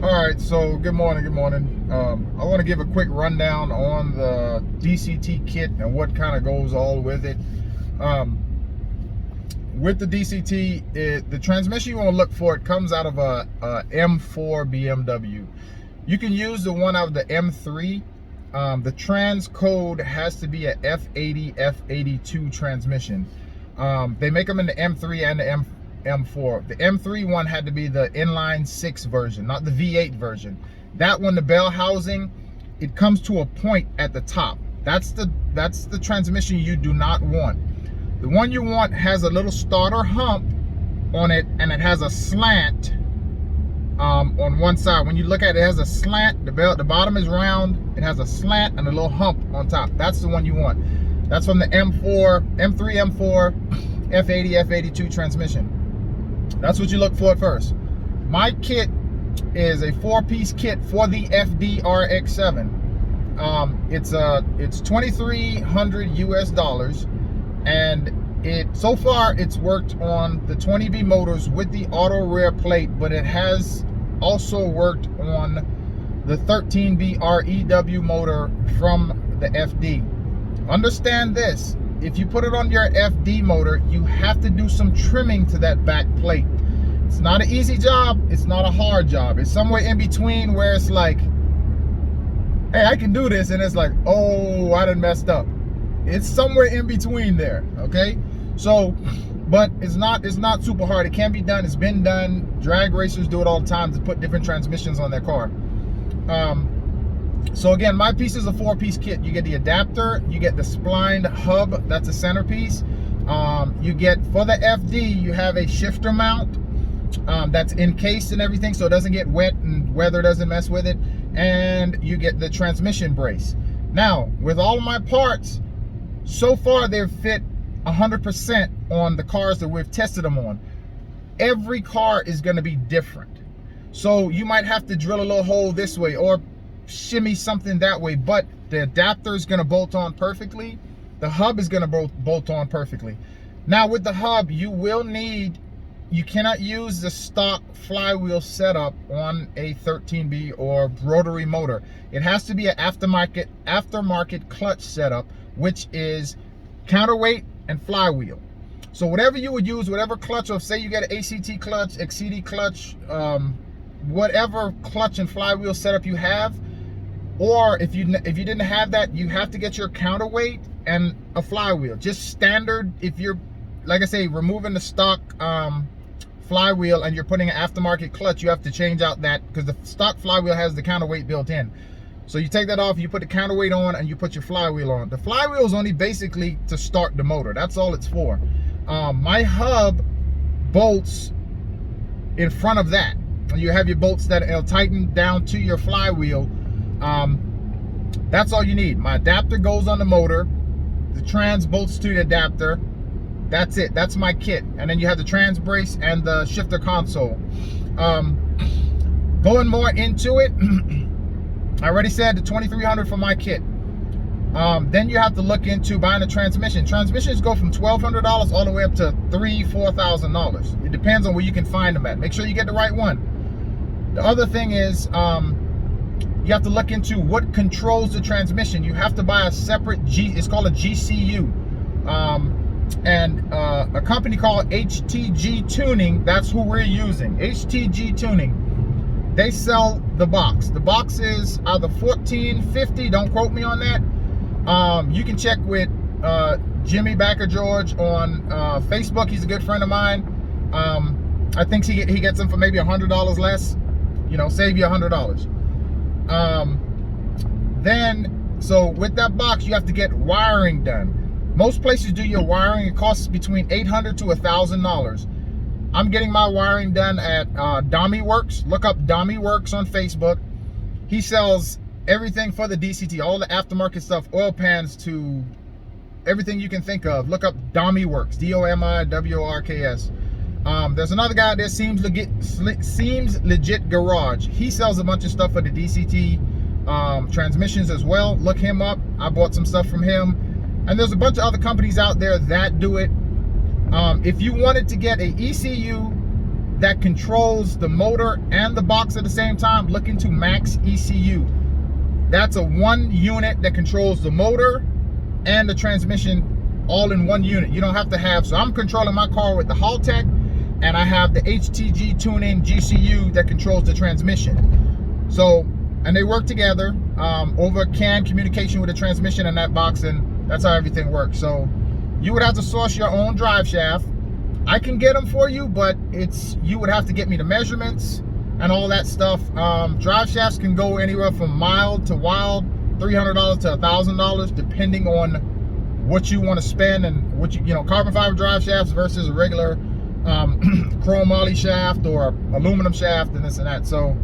All right, so good morning. I want to give a quick rundown on the DCT kit and what kind of goes all with it. Um, with the DCT, the transmission you want to look for, it comes out of a M4 BMW. You can use the one out of the M3. The trans code has to be a F80, F82 transmission. They make them in the M3 and the M4. The M3 one had to be the inline 6 version, not the V8 version. That one, the bell housing, it comes to a point at the top. That's the transmission you do not want. The one you want has a little starter hump on it, and it has a slant on one side. When you look at it, it has a slant. The bottom is round. It has a slant and a little hump on top. That's the one you want. That's from the M3, M4, F80, F82 transmission. That's what you look for at first. My kit is a 4-piece kit for the FD-RX7. It's $2,300 US, and so far it's worked on the 20B motors with the auto rear plate, but it has also worked on the 13B REW motor from the FD. Understand this: if you put it on your FD motor, you have to do some trimming to that back plate. It's not an easy job, it's not a hard job. It's somewhere in between where it's like, hey, I can do this, and it's like, oh, I done messed up. It's somewhere in between there, okay? So, but it's not super hard. It can be done. It's been done. Drag racers do it all the time to put different transmissions on their car. So again, my piece is a 4-piece kit. You get the adapter, you get the splined hub, that's a centerpiece. You get, for the FD, you have a shifter mount that's encased and everything, so it doesn't get wet and weather doesn't mess with it. And you get the transmission brace. Now, with all of my parts, so far they've fit 100% on the cars that we've tested them on. Every car is going to be different. So you might have to drill a little hole this way or shimmy something that way, but the adapter is going to bolt on perfectly. The hub is going to bolt on perfectly. Now with the hub, you cannot use the stock flywheel setup on a 13B or rotary motor. It has to be an aftermarket clutch setup, which is counterweight and flywheel. So whatever you would use, whatever clutch, or say you get an ACT clutch, XCD clutch, whatever clutch and flywheel setup you have, or if you didn't have that, you have to get your counterweight and a flywheel. Just standard. If you're, like I say, removing the stock flywheel and you're putting an aftermarket clutch, you have to change out that, because the stock flywheel has the counterweight built in. So you take that off, you put the counterweight on, and you put your flywheel on. The flywheel is only basically to start the motor. That's all it's for. My hub bolts in front of that. You have your bolts that will tighten down to your flywheel. That's all you need. My adapter goes on the motor. The trans bolts to the adapter. That's it. That's my kit. And then you have the trans brace and the shifter console. Going more into it, I already said the $2,300 for my kit. Then you have to look into buying a transmission. Transmissions go from $1,200 all the way up to $3,000, $4,000. It depends on where you can find them at. Make sure you get the right one. The other thing is, you have to look into what controls the transmission. You have to buy a separate it's called a GCU. And a company called HTG Tuning, that's who we're using. HTG Tuning. They sell the box. The box is either $14.50. Don't quote me on that. You can check with Jimmy Backer George on Facebook. He's a good friend of mine. I think he gets them for maybe $100 less. You know, save you $100. Then, so with that box, you have to get wiring done. Most places do your wiring. It costs between $800 to $1,000. I'm getting my wiring done at Dommy Works. Look up Dommy Works on Facebook. He sells everything for the DCT, all the aftermarket stuff, oil pans to everything you can think of. Look up Dommy Works, DOMIWORKS. There's another guy out there, Seems Legit Garage. He sells a bunch of stuff for the DCT transmissions as well. Look him up. I bought some stuff from him. And there's a bunch of other companies out there that do it. If you wanted to get a ECU that controls the motor and the box at the same time, look into Max ECU. That's a one unit that controls the motor and the transmission all in one unit. You don't have to have, so I'm controlling my car with the Haltech, and I have the HTG tuning GCU that controls the transmission. So, and they work together over CAN communication with the transmission and that box, and that's how everything works. So you would have to source your own drive shaft. I can get them for you, but you would have to get me the measurements and all that stuff. Drive shafts can go anywhere from mild to wild, $300 to $1,000, depending on what you want to spend and what you know, carbon fiber drive shafts versus a regular chrome moly shaft or aluminum shaft and this and that. So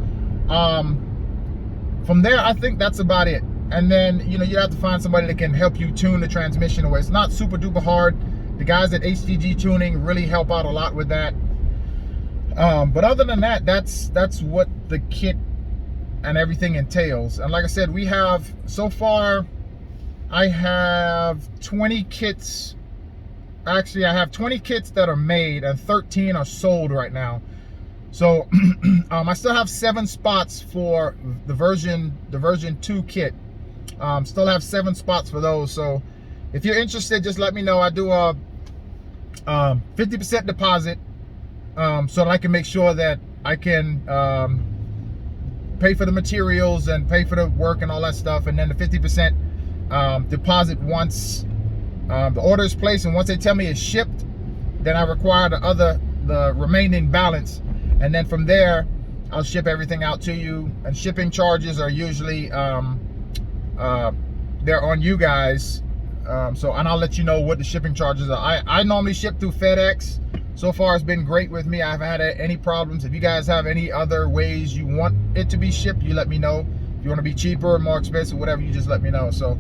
from there, I think that's about it. And then, you know, you have to find somebody that can help you tune the transmission away. It's not super duper hard. The guys at HTG Tuning really help out a lot with that. But other than that, that's what the kit and everything entails. And like I said, we have, so far, I have 20 kits. Actually, I have 20 kits that are made and 13 are sold right now. So I still have 7 spots for the version 2 kit. Still have 7 spots for those. So if you're interested, just let me know. I do a 50% deposit, so that I can make sure that I can pay for the materials and pay for the work and all that stuff, and then the 50% deposit once the order is placed, and once they tell me it's shipped, then I require the remaining balance, and then from there I'll ship everything out to you. And shipping charges are usually they're on you guys. So, and I'll let you know what the shipping charges are. I normally ship through FedEx. So far, it's been great with me. I haven't had any problems. If you guys have any other ways you want it to be shipped, you let me know. If you want to be cheaper or more expensive, whatever, you just let me know. So,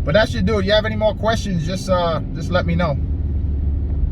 but that should do it. If you have any more questions, just let me know.